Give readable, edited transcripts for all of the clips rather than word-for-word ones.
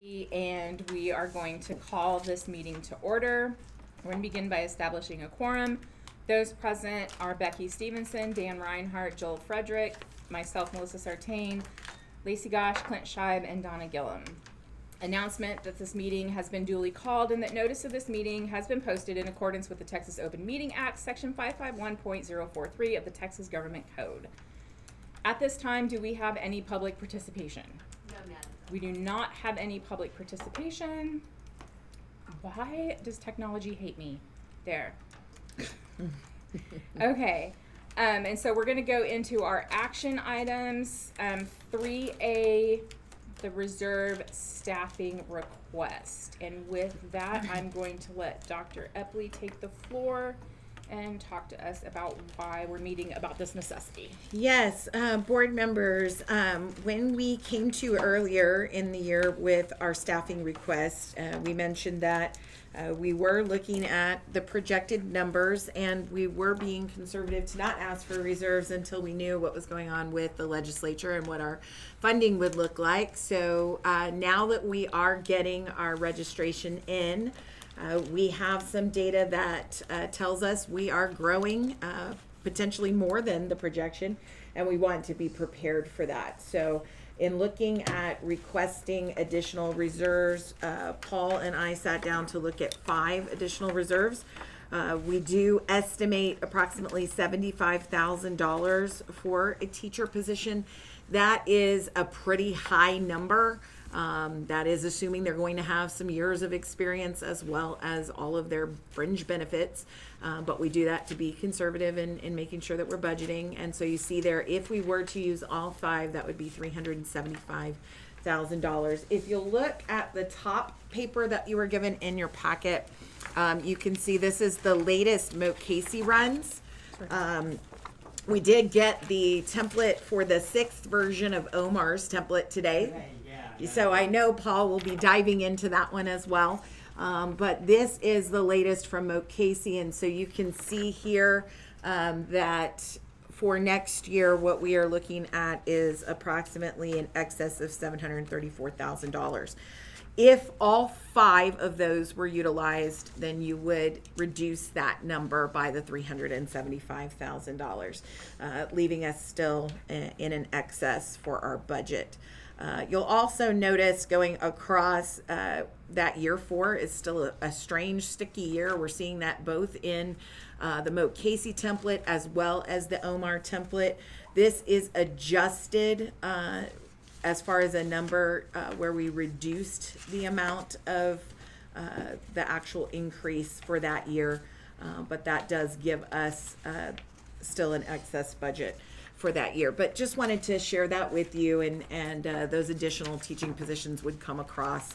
And we are going to call this meeting to order. We're going to begin by establishing a quorum. Those present are Becky Stevenson, Dan Reinhardt, Joel Frederick, myself, Melissa Sartain, Lacey Gosh, Clint Scheib, and Donna Gillum. Announcement that this meeting has been duly called and that notice of this meeting has been posted in accordance with the Texas Open Meeting Act, Section 551.043 of the Texas Government Code. At this time, do we have any public participation? No, madam. We do not have any public participation. Why does technology hate me? There. Okay. And so we're going to go into our action items. 3A, the reserve staffing request. And with that, I'm going to let Dr. Epley take the floor and talk to us about why we're meeting about this necessity. Yes, board members, when we came to you earlier in the year with our staffing request, we mentioned that we were looking at the projected numbers and we were being conservative to not ask for reserves until we knew what was going on with the legislature and what our funding would look like. So now that we are getting our registration in, we have some data that tells us we are growing potentially more than the projection, and we want to be prepared for that. So in looking at requesting additional reserves, Paul and I sat down to look at 5 additional reserves. We do estimate approximately $75,000 for a teacher position. That is a pretty high number. That is assuming they're going to have some years of experience as well as all of their fringe benefits. But we do that to be conservative in making sure that we're budgeting. And so you see there, if we were to use all 5, that would be $375,000. If you look at the top paper that you were given in your packet, you can see this is the latest Moat Casey runs. We did get the template for the 6th version of Omar's template today. So I know Paul will be diving into that one as well. But this is the latest from Moat Casey. And so you can see here that for next year, what we are looking at is approximately in excess of $734,000. If all 5 of those were utilized, then you would reduce that number by the $375,000, leaving us still in an excess for our budget. You'll also notice going across that year 4 is still a strange, sticky year. We're seeing that both in the Moat Casey template as well as the Omar template. This is adjusted as far as a number where we reduced the amount of the actual increase for that year, but that does give us still an excess budget for that year. But just wanted to share that with you, and those additional teaching positions would come across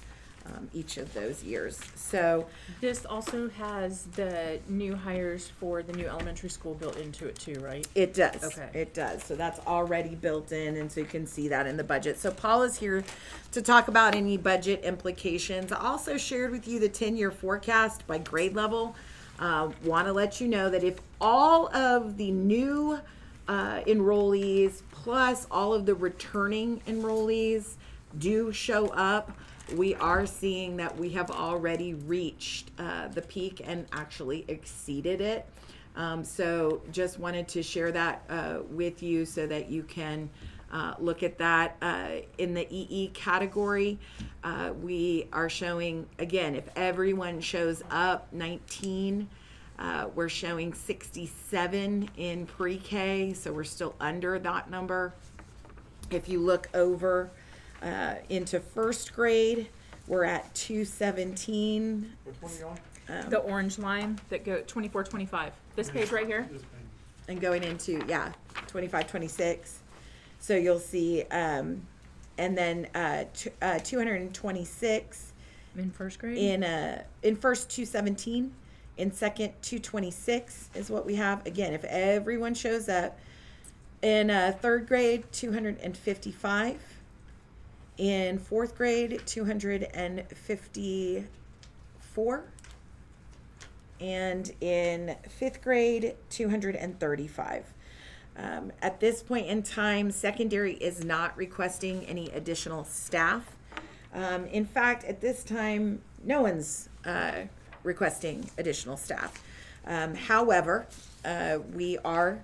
each of those years. So this also has the new hires for the new elementary school built into it too, right? it does. Okay. It does. So that's already built in, and so you can see that in the budget. So Paul is here to talk about any budget implications. I also shared with you the 10-year forecast by grade level. Want to let you know that if all of the new enrollees plus all of the returning enrollees do show up, we are seeing that we have already reached the peak and actually exceeded it. So just wanted to share that with you so that you can look at that. In the EE category, we are showing, again, if everyone shows up, 19. We're showing 67 in pre-K, so we're still under that number. If you look over into first grade, we're at 217. Which one are you on? The orange line that go 24, 25. This page right here. And going into, 25, 26. So you'll see, and then 226 In first grade? in first 217. In second, 226 is what we have. Again, if everyone shows up. In 3rd grade, 255. In 4th grade, 254. And in 5th grade, 235. At this point in time, secondary is not requesting any additional staff. In fact, at this time, no one's requesting additional staff. However, we are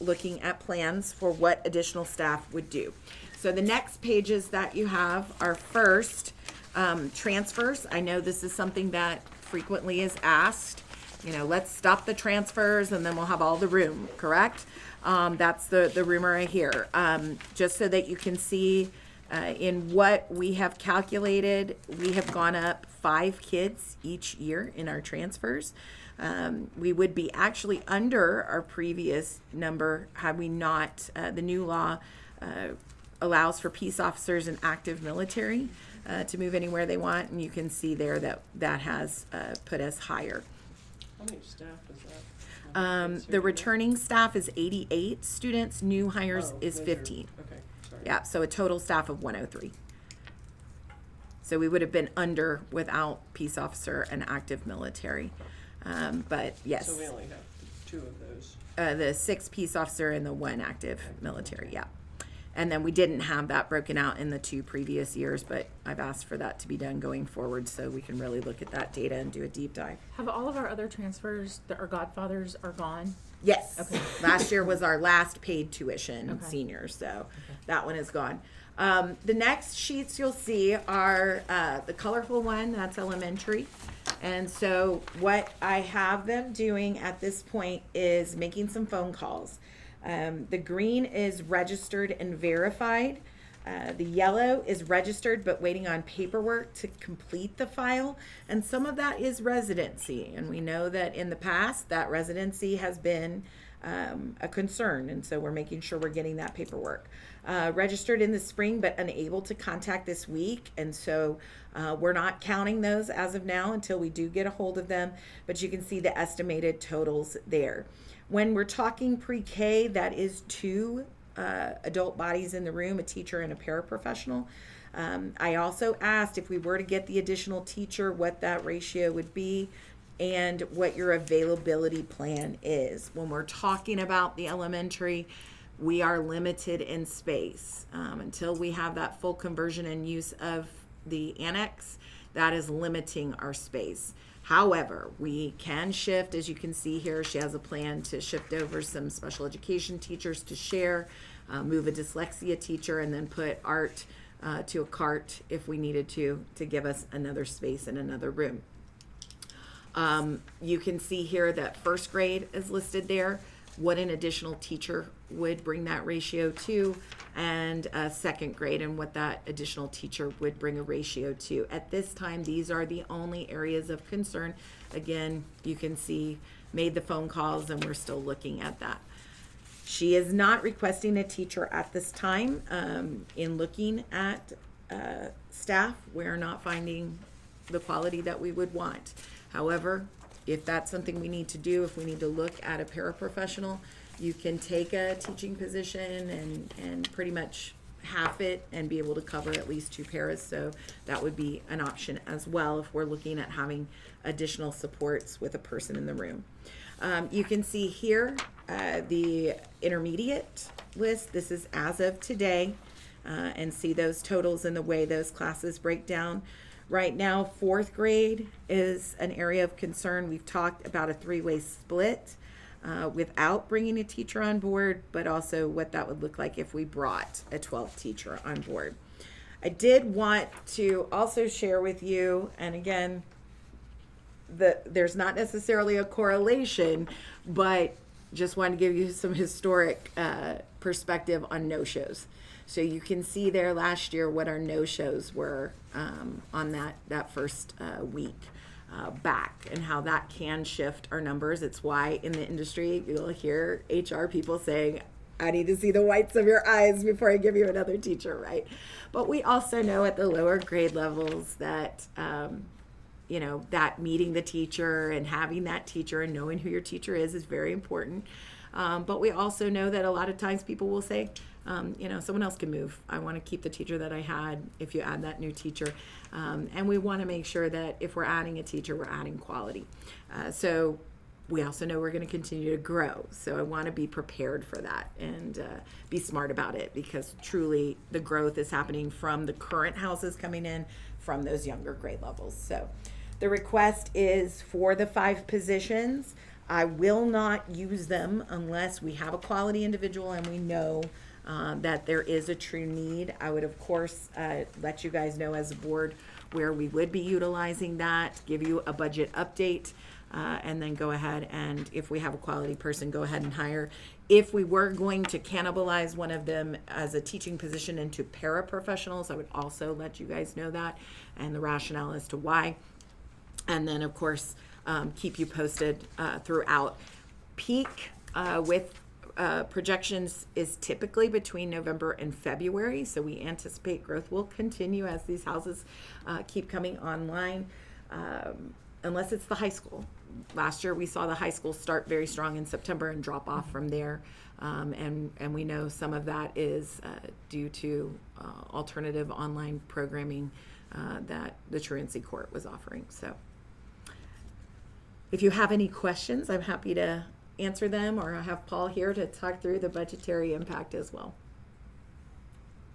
looking at plans for what additional staff would do. So the next pages that you have are first transfers. I know this is something that frequently is asked. You know, let's stop the transfers and then we'll have all the room, correct? That's the rumor I hear. Just so that you can see in what we have calculated, we have gone up 5 kids each year in our transfers. We would be actually under our previous number had we not, the new law allows for peace officers and active military to move anywhere they want, and you can see there that that has put us higher. How many staff is that? The returning staff is 88 students, new hires is those are- 15. Okay, sorry. Yeah, so a total staff of 103. So we would have been under without peace officer and active military. But yes, So we only have 2 of those. the 6 peace officer and the 1 active military, yeah. And then we didn't have that broken out in the 2 previous years, but I've asked for that to be done going forward so we can really look at that data and do a deep dive. Have all of our other transfers that are godfathers are gone? Yes. Okay. Last year was our last paid tuition Okay. seniors, so that one is gone. The next sheets you'll see are the colorful one, that's elementary. And so what I have them doing at this point is making some phone calls. The green is registered and verified. The yellow is registered but waiting on paperwork to complete the file. And some of that is residency. And we know that in the past that residency has been a concern. And so we're making sure we're getting that paperwork. Registered in the spring but unable to contact this week. And so we're not counting those as of now until we do get a hold of them. But you can see the estimated totals there. When we're talking pre-K, that is 2 adult bodies in the room, a teacher and a paraprofessional. I also asked if we were to get the additional teacher, what that ratio would be and what your availability plan is. When we're talking about the elementary, we are limited in space. Until we have that full conversion and use of the annex, that is limiting our space. However, we can shift, as you can see here, she has a plan to shift over some special education teachers to share, move a dyslexia teacher, and then put art to a cart if we needed to give us another space in another room. You can see here that first grade is listed there, what an additional teacher would bring that ratio to, and second grade and what that additional teacher would bring a ratio to. At this time, these are the only areas of concern. Again, you can see made the phone calls and we're still looking at that. She is not requesting a teacher at this time. In looking at staff, we're not finding the quality that we would want. However, if that's something we need to do, if we need to look at a paraprofessional, you can take a teaching position and pretty much half it and be able to cover at least 2 paras. So that would be an option as well if we're looking at having additional supports with a person in the room. You can see here the intermediate list. This is as of today, and see those totals and the way those classes break down. Right now, 4th grade is an area of concern. We've talked about a 3-way split without bringing a teacher on board, but also what that would look like if we brought a 12th teacher on board. I did want to also share with you, and again, there's not necessarily a correlation, but just wanted to give you some historic perspective on no-shows. So you can see there last year what our no-shows were on that first week back, and how that can shift our numbers. It's why in the industry you'll hear HR people saying, I need to see the whites of your eyes before I give you another teacher, right? But we also know at the lower grade levels that that meeting the teacher and having that teacher and knowing who your teacher is very important. But we also know that a lot of times people will say, someone else can move. I want to keep the teacher that I had if you add that new teacher. And we want to make sure that if we're adding a teacher, we're adding quality. So we also know we're going to continue to grow. So I want to be prepared for that and be smart about it, because truly the growth is happening from the current houses coming in from those younger grade levels. So the request is for the 5 positions. I will not use them unless we have a quality individual and we know that there is a true need. I would, of course, let you guys know as a board where we would be utilizing that, give you a budget update, and then go ahead and, if we have a quality person, go ahead and hire. If we were going to cannibalize one of them as a teaching position into paraprofessionals, I would also let you guys know that and the rationale as to why. And then, of course, keep you posted throughout. Peak with projections is typically between November and February, so we anticipate growth will continue as these houses keep coming online, unless it's the high school. Last year we saw the high school start very strong in September and drop off from there, and we know some of that is due to alternative online programming that the truancy court was offering. So if you have any questions, I'm happy to answer them, or I have Paul here to talk through the budgetary impact as well.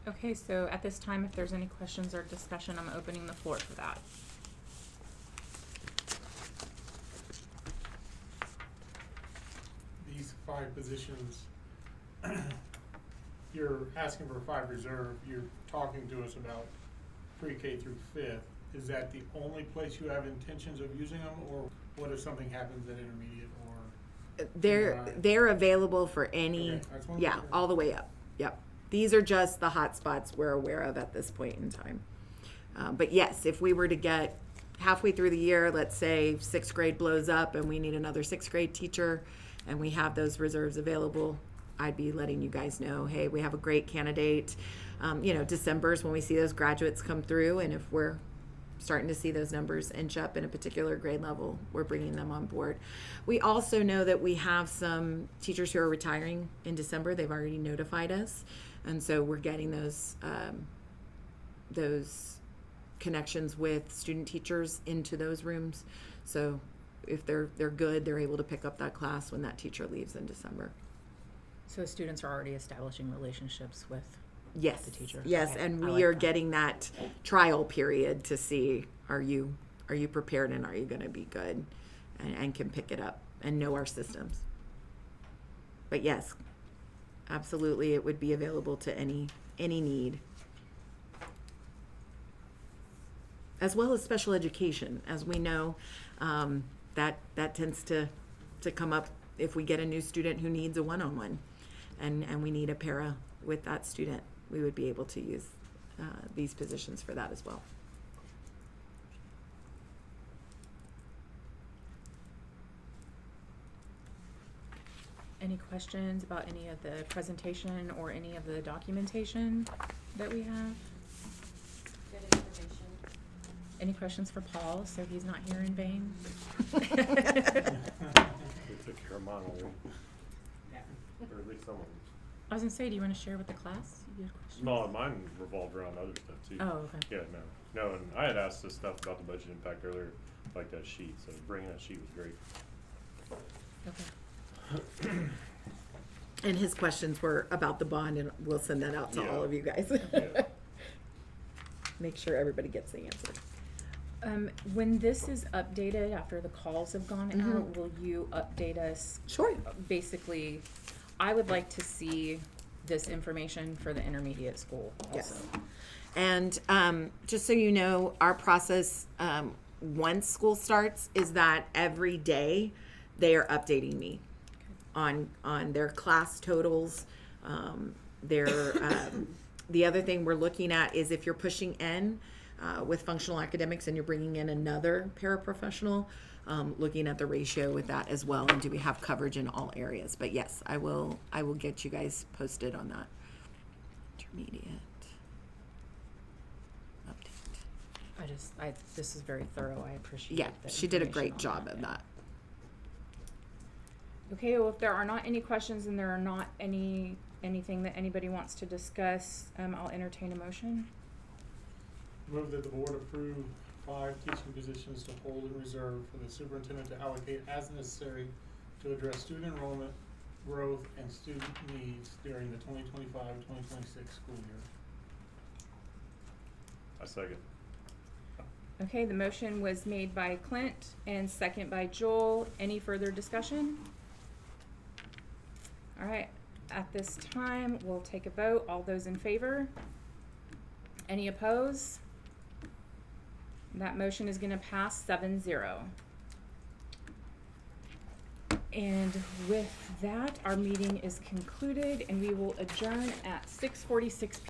Okay, so at this time, if there's any questions or discussion, I'm opening the floor for that. These 5 positions, you're asking for 5 reserve, you're talking to us about pre-K through 5th. Is that the only place you have intentions of using them, or what if something happens at intermediate or? They're available for any, Okay, I just wanted to yeah, make sure. all the way up. Yep. These are just the hot spots we're aware of at this point in time. But yes, if we were to get halfway through the year, let's say 6th grade blows up and we need another 6th grade teacher and we have those reserves available, I'd be letting you guys know, hey, we have a great candidate. December's when we see those graduates come through, and if we're starting to see those numbers inch up in a particular grade level, we're bringing them on board. We also know that we have some teachers who are retiring in December. They've already notified us, and so we're getting those connections with student teachers into those rooms. So if they're good, they're able to pick up that class when that teacher leaves in December. So students are already establishing relationships with Yes. the teachers. Yes, Okay, and I we like are that. getting that trial period to see, are you prepared and are you going to be good and can pick it up and know our systems. But yes, absolutely, it would be available to any need. As well as special education, as we know, that tends to come up if we get a new student who needs a one-on-one, and we need a para with that student. We would be able to use these positions for that as well. Any questions about any of the presentation or any of the documentation that we have? Good information. Any questions for Paul, so he's not here in vain? We took care of mine already. Or at least some of them. I was gonna say, do you wanna share with the class? You had questions? No, mine revolved around other stuff too. Oh, okay. Yeah, no, and I had asked this stuff about the budget impact earlier, like that sheet, so bringing that sheet was great. Okay. And his questions were about the bond, and we'll send that out to Yeah. all of you guys. Yeah. Make sure everybody gets the answer. When this is updated after the calls have gone out, will you update us? Sure. Basically, I would like to see this information for the intermediate school also. Yes. And just so you know, our process once school starts is that every day they are updating me on their class totals. The other thing we're looking at is if you're pushing in with functional academics and you're bringing in another paraprofessional, looking at the ratio with that as well, and do we have coverage in all areas. But yes, I will get you guys posted on that. Intermediate update. This is very thorough, I appreciate Yeah, the she did a information great on job that, of yeah. that. Okay, well, if there are not any questions and there are not anything that anybody wants to discuss, I'll entertain a motion. Move that the board approve 5 teaching positions to hold in reserve for the superintendent to allocate as necessary to address student enrollment, growth, and student needs during the 2025-2026 school year. I second. Okay, the motion was made by Clint and second by Joel. Any further discussion? All right, at this time, we'll take a vote. All those in favor? Any opposed? That motion is gonna pass 7-0. And with that, our meeting is concluded and we will adjourn at 6:46 p.m.